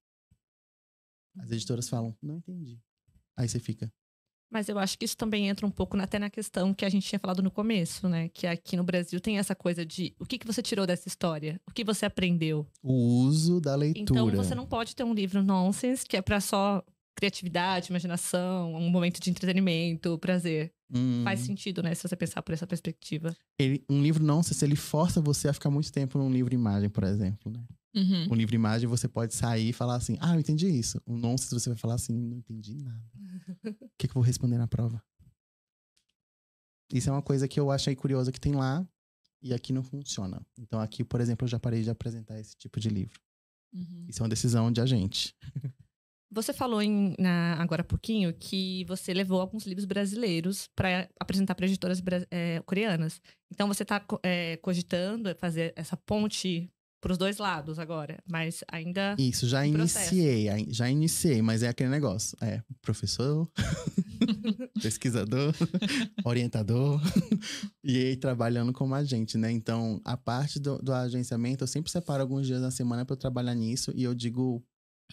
As editoras falam, não entendi. Aí você fica... Mas eu acho que isso também entra um pouco até na questão que a gente tinha falado no começo, né? Que aqui no Brasil tem essa coisa de o que você tirou dessa história? O que você aprendeu? O uso da leitura. Então você não pode ter um livro nonsense que é pra só criatividade, imaginação, um momento de entretenimento, prazer. Faz sentido, né? Se você pensar por essa perspectiva. Um livro nonsense, ele força você a ficar muito tempo num livro-imagem, por exemplo, né? Um livro-imagem você pode sair e falar assim, eu entendi isso. Um nonsense você vai falar assim, não entendi nada. O que eu vou responder na prova? Isso é uma coisa que eu achei curiosa que tem lá e aqui não funciona. Então aqui, por exemplo, eu já parei de apresentar esse tipo de livro. Isso é uma decisão de agente. Você falou agora há pouquinho que você levou alguns livros brasileiros para apresentar para editoras coreanas. Então você está cogitando fazer essa ponte para os dois lados agora, mas ainda Isso, já iniciei, mas é aquele negócio. Professor, pesquisador, orientador, e aí trabalhando como agente, né? Então, a parte do agenciamento, eu sempre separo alguns dias na semana para eu trabalhar nisso, e eu digo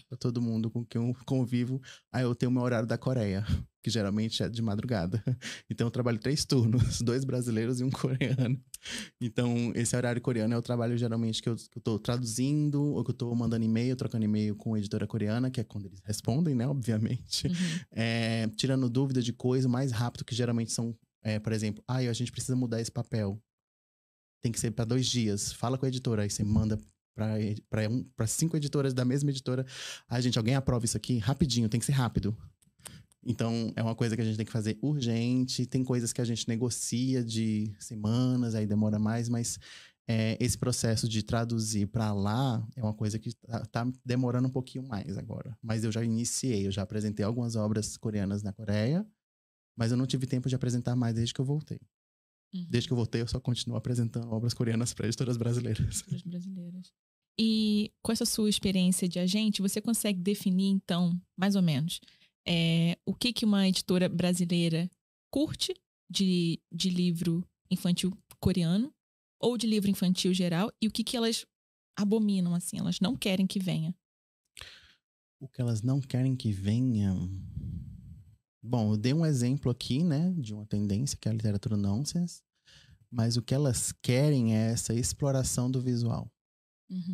pra todo mundo com quem eu convivo, eu tenho meu horário da Coreia, que geralmente é de madrugada. Então eu trabalho 3 turnos, 2 brasileiros e um coreano. Então esse horário coreano é o trabalho geralmente que eu tô traduzindo, ou que eu tô mandando e-mail, trocando e-mail com a editora coreana, que é quando eles respondem, né, obviamente. Tirando dúvida de coisa mais rápido, que geralmente são, por exemplo, a gente precisa mudar esse papel. Tem que ser para 2 dias. Fala com a editora, aí você manda para 5 editoras da mesma editora. Gente, alguém aprova isso aqui? Rapidinho, tem que ser rápido. Então, é uma coisa que a gente tem que fazer urgente. Tem coisas que a gente negocia de semanas, aí demora mais, mas esse processo de traduzir para lá é uma coisa que tá demorando um pouquinho mais agora. Mas eu já iniciei, eu já apresentei algumas obras coreanas na Coreia, mas eu não tive tempo de apresentar mais desde que eu voltei. Desde que eu voltei, eu só continuo apresentando obras coreanas para editoras brasileiras. E com essa sua experiência de agente, você consegue definir, então, mais ou menos, o que uma editora brasileira curte de livro infantil coreano ou de livro infantil geral e o que elas abominam, assim, elas não querem que venha? O que elas não querem que venha... Bom, eu dei um exemplo aqui, né, de uma tendência que é a literatura nonsense, mas o que elas querem é essa exploração do visual.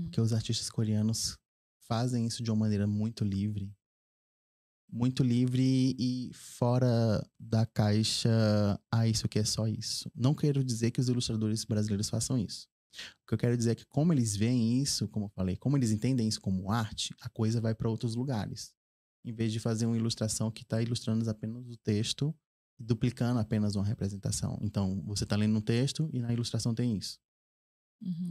Porque os artistas coreanos fazem isso de uma maneira muito livre e fora da caixa, isso aqui é só isso. Não quero dizer que os ilustradores brasileiros façam isso. O que eu quero dizer é que como eles veem isso, como eu falei, como eles entendem isso como arte, a coisa vai para outros lugares. Em vez de fazer uma ilustração que está ilustrando apenas o texto, duplicando apenas uma representação. Então, você está lendo um texto e na ilustração tem isso.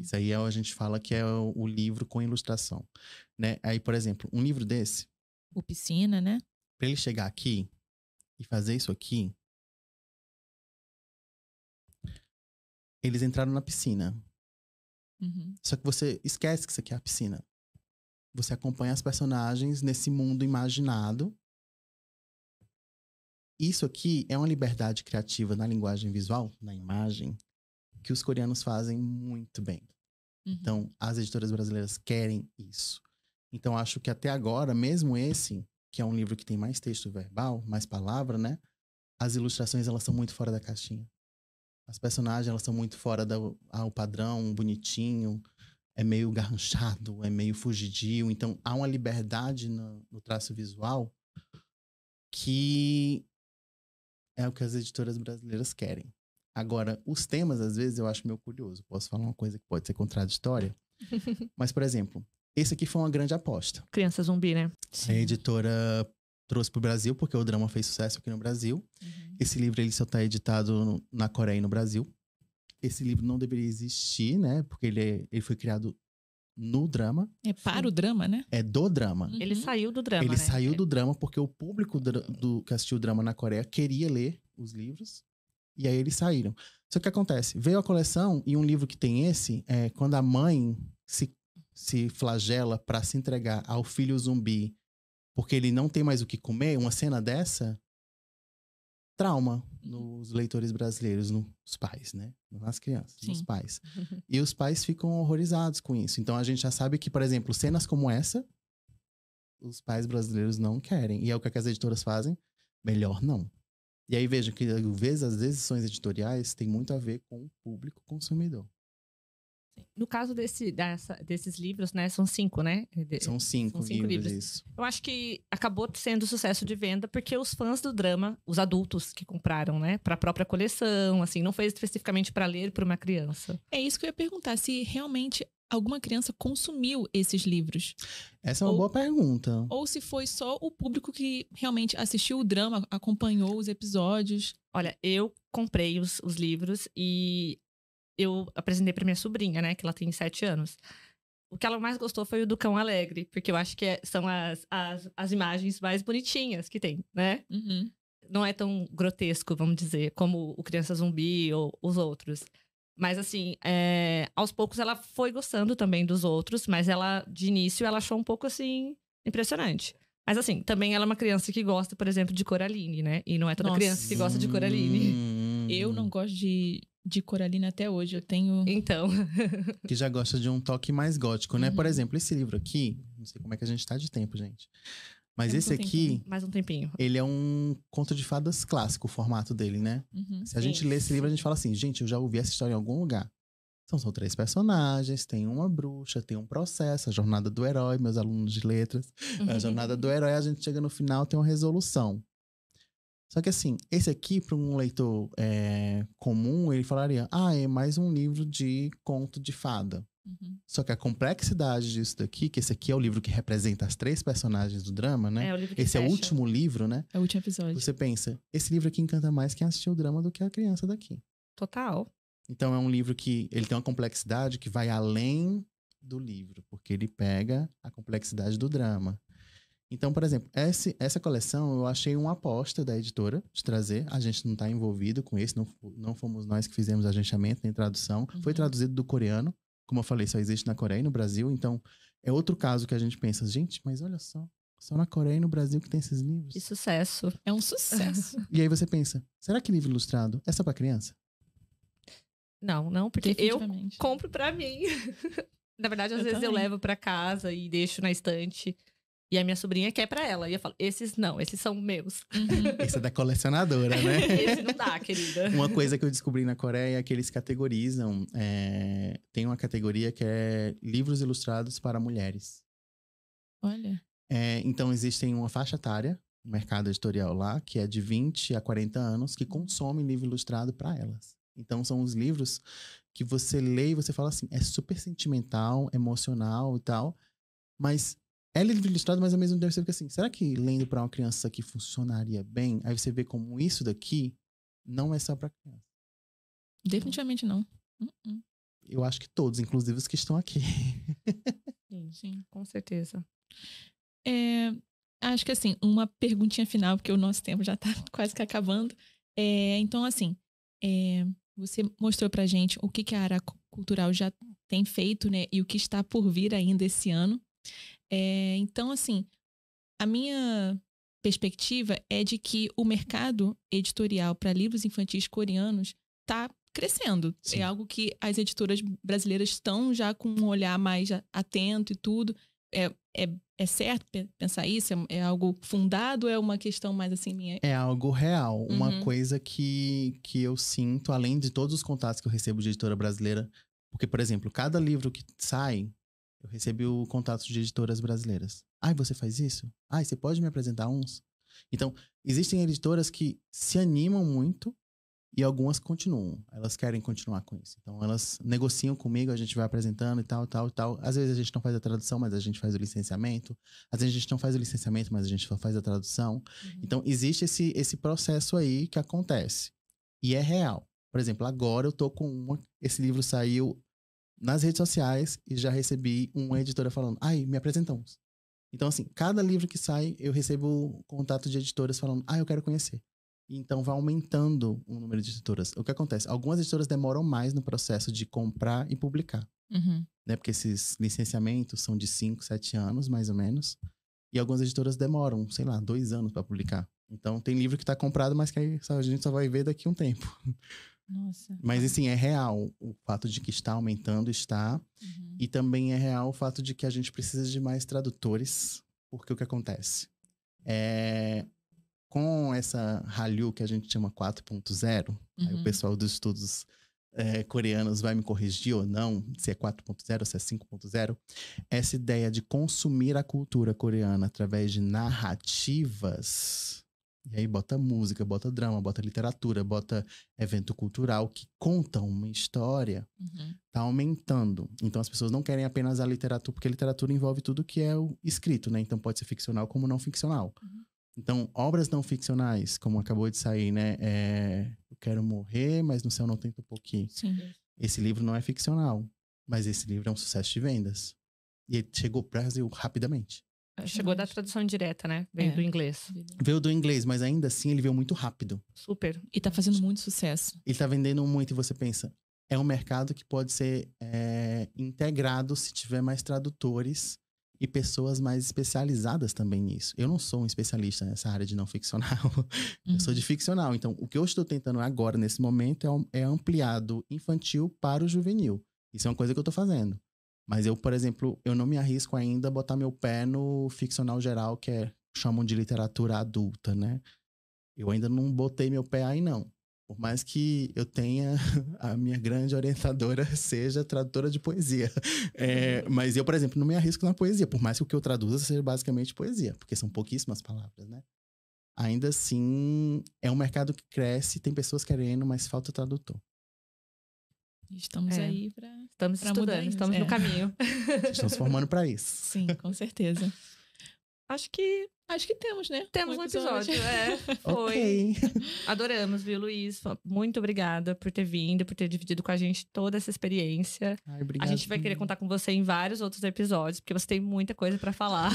Isso aí a gente fala que é o livro com ilustração, né? Aí, por exemplo, um livro desse... O Piscina, né? Para ele chegar aqui e fazer isso aqui, eles entraram na piscina. Só que você esquece que isso aqui é a piscina. Você acompanha as personagens nesse mundo imaginado. Isso aqui é uma liberdade criativa na linguagem visual, na imagem, que os coreanos fazem muito bem. Então, as editoras brasileiras querem isso. Então, acho que até agora, mesmo esse, que é um livro que tem mais texto verbal, mais palavra, né? As ilustrações, elas são muito fora da caixinha. As personagens, elas são muito fora do padrão, bonitinho, é meio garranchado, é meio fugidio. Então, há uma liberdade no traço visual que é o que as editoras brasileiras querem. Agora, os temas, às vezes, eu acho meio curioso. Posso falar uma coisa que pode ser contraditória? Mas, por exemplo, esse aqui foi uma grande aposta. Criança Zumbi, né? Sim. A editora trouxe pro Brasil, porque o drama fez sucesso aqui no Brasil. Esse livro, ele só tá editado na Coreia e no Brasil. Esse livro não deveria existir, né? Porque ele foi criado no drama. É para o drama, né? É do drama. Ele saiu do drama, Ele né? saiu do drama porque o público que assistiu o drama na Coreia queria ler os livros. E aí eles saíram. Só que acontece, veio a coleção e um livro que tem esse, quando a mãe se flagela para se entregar ao filho zumbi porque ele não tem mais o que comer, uma cena dessa, trauma nos leitores brasileiros, nos pais, né? Não nas crianças, nos pais. E os pais ficam horrorizados com isso. Então a gente já sabe que, por exemplo, cenas como essa, os pais brasileiros não querem. E é o que as editoras fazem? Melhor não. E aí veja que as decisões editoriais têm muito a ver com o público consumidor. No caso desses livros, né? São 5, né? São 5 livros, isso. Eu acho que acabou sendo sucesso de venda porque os fãs do drama, os adultos que compraram, né? Para a própria coleção, assim, não foi especificamente para ler para uma criança. É isso que eu ia perguntar, se realmente alguma criança consumiu esses livros. Essa é uma boa pergunta. Ou se foi só o público que realmente assistiu o drama, acompanhou os episódios. Olha, eu comprei os livros e eu apresentei para minha sobrinha, né? Que ela tem 7 anos. O que ela mais gostou foi o do Cão Alegre, porque eu acho que são as imagens mais bonitinhas que tem, né? Uhum. Não é tão grotesco, vamos dizer, como o Criança Zumbi ou os outros. Mas, assim, aos poucos ela foi gostando também dos outros, mas ela, de início, ela achou um pouco, assim, impressionante. Mas, assim, também ela é uma criança que gosta, por exemplo, de Coraline, né? E não é toda Nossa. criança que gosta de Coraline. Eu não gosto de Coraline até hoje. Eu tenho. Então, Que já gosta de um toque mais gótico, né? Uhum. Por exemplo, esse livro aqui, não sei como é que a gente tá de tempo, gente. Mas Temos esse um aqui, mais um tempinho. ele é um conto de fadas clássico, o formato dele, né? Uhum. Se a gente lê esse livro, a gente fala assim, gente, eu já ouvi essa história em algum lugar. Então, são 3 personagens, tem uma bruxa, tem um processo, a jornada do herói, meus alunos de letras. A jornada do herói, a gente chega no final, tem uma resolução. Só que assim, esse aqui, para um leitor comum, ele falaria, é mais um livro de conto de fada. Uhum. Só que a complexidade disso daqui, que esse aqui é o livro que representa as 3 personagens do drama, né? É o livro que Esse é o fecha. último livro, né? É o último episódio. Você pensa, esse livro aqui encanta mais quem assistiu o drama do que a criança daqui. Total. Então é um livro que ele tem uma complexidade que vai além do livro, porque ele pega a complexidade do drama. Então, por exemplo, essa coleção eu achei uma aposta da editora de trazer. A gente não está envolvido com isso, não fomos nós que fizemos agenciamento nem tradução. Uhum. Foi traduzido do coreano, como eu falei, só existe na Coreia e no Brasil. Então, é outro caso que a gente pensa, gente, mas olha só na Coreia e no Brasil que tem esses livros. Que sucesso. É um sucesso. E aí você pensa, será que livro ilustrado é só para criança? Não, porque eu Definitivamente. compro pra mim. Na verdade, às vezes eu também. levo pra casa e deixo na estante. E a minha sobrinha quer pra ela. E eu falo, esses são meus. Uhum. Esse é da colecionadora, né? Esse não dá, querida. Uma coisa que eu descobri na Coreia é que eles categorizam. Tem uma categoria que é livros ilustrados para mulheres. Olha. Então, existem uma faixa etária, no mercado editorial lá, que é de 20 a 40 anos, que consomem livro ilustrado para elas. Então, são os livros que você lê e você fala assim, é super sentimental, emocional e tal, mas é livro ilustrado, mas ao mesmo tempo você fica assim, será que lendo para uma criança isso aqui funcionaria bem? Aí você vê como isso daqui não é só para criança. Definitivamente não. Eu acho que todos, inclusive os que estão aqui. Sim. Com certeza. Acho que assim, uma perguntinha final, porque o nosso tempo já tá quase que acabando. Então, assim, você mostrou pra gente o que a área cultural já tem feito, né? E o que está por vir ainda esse ano. Então, assim, a minha perspectiva é de que o mercado editorial para livros infantis coreanos está crescendo. Sim. É algo que as editoras brasileiras estão já com um olhar mais atento e tudo. É certo pensar isso? É algo fundado ou é uma questão mais assim minha? É algo real. Uma Uhum. coisa que eu sinto, além de todos os contatos que eu recebo de editora brasileira. Porque, por exemplo, cada livro que sai, eu recebi o contato de editoras brasileiras. Você faz isso? Você pode me apresentar uns? Então, existem editoras que se animam muito e algumas continuam. Elas querem continuar com isso. Então, elas negociam comigo, a gente vai apresentando e tal. Às vezes a gente não faz a tradução, mas a gente faz o licenciamento. Às vezes a gente não faz o licenciamento, mas a gente só faz a tradução. Uhum. Então, existe esse processo aí que acontece. E é real. Por exemplo, agora eu tô com esse livro saiu nas redes sociais e já recebi uma editora falando, me apresenta uns. Então, assim, cada livro que sai, eu recebo contato de editoras falando, eu quero conhecer. Então, vai aumentando o número de editoras. O que acontece? Algumas editoras demoram mais no processo de comprar e publicar. Uhum. Né? Porque esses licenciamentos são de 5, 7 anos, mais ou menos. E algumas editoras demoram, 2 anos para publicar. Então, tem livro que tá comprado, mas que aí a gente só vai ver daqui a um tempo. Nossa. Mas, assim, é real o fato de que está aumentando, está. Uhum. E também é real o fato de que a gente precisa de mais tradutores. Porque o que acontece? Com essa Hallyu que a gente chama 4.0, aí o pessoal dos estudos coreanos vai me corrigir ou não, se é 4.0, se é 5.0, essa ideia de consumir a cultura coreana através de narrativas, e aí bota música, bota drama, bota literatura, bota evento cultural que conta uma história, tá aumentando. Então as pessoas não querem apenas a literatura, porque a literatura envolve tudo que é o escrito, né? Então pode ser ficcional como não ficcional. Então, obras não ficcionais, como acabou de sair, né? Eu quero morrer, mas no céu não tem pouquinho. Sim. Esse livro não é ficcional, mas esse livro é um sucesso de vendas. E ele chegou pro Brasil rapidamente. Chegou da tradução direta, né? Veio do inglês. Veio do inglês, mas ainda assim ele veio muito rápido. Super. E tá fazendo muito sucesso. Ele tá vendendo muito e você pensa, é um mercado que pode ser integrado se tiver mais tradutores e pessoas mais especializadas também nisso. Eu não sou um especialista nessa área de não ficcional. Eu sou de ficcional. Então, o que eu estou tentando agora, nesse momento, é ampliar do infantil para o juvenil. Isso é uma coisa que eu tô fazendo. Mas eu, por exemplo, eu não me arrisco ainda a botar meu pé no ficcional geral, que chamam de literatura adulta, né? Eu ainda não botei meu pé aí, não. Por mais que eu tenha, a minha grande orientadora seja tradutora de poesia. Mas eu, por exemplo, não me arrisco na poesia, por mais que o que eu traduza seja basicamente poesia, porque são pouquíssimas palavras, né? Ainda assim, é um mercado que cresce, tem pessoas querendo, mas falta tradutor. Estamos aí pra Estamos estudando, estamos no caminho. Estamos se formando para isso. Sim, com certeza. Acho que temos, né? Temos um episódio. Foi. Okay. Adoramos, viu, Luiz? Muito obrigada por ter vindo, por ter dividido com a gente toda essa experiência. Ai, obrigado. A gente vai querer contar com você em vários outros episódios, porque você tem muita coisa pra falar.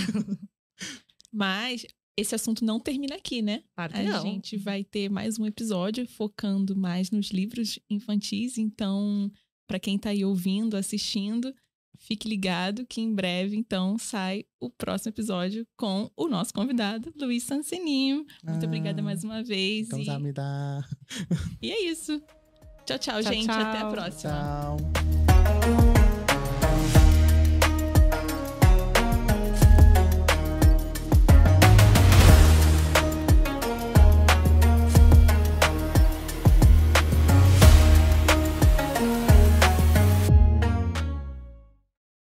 Mas esse assunto não termina aqui, né? Claro que não. A gente vai ter mais um episódio focando mais nos livros infantis. Então, para quem tá aí ouvindo, assistindo, fique ligado que em breve, então, sai o próximo episódio com o nosso convidado, Luiz Sanceninho. Muito obrigada mais uma vez. Então, me dá. E é isso. Tchau, gente. Tchau. Até a próxima. Tchau.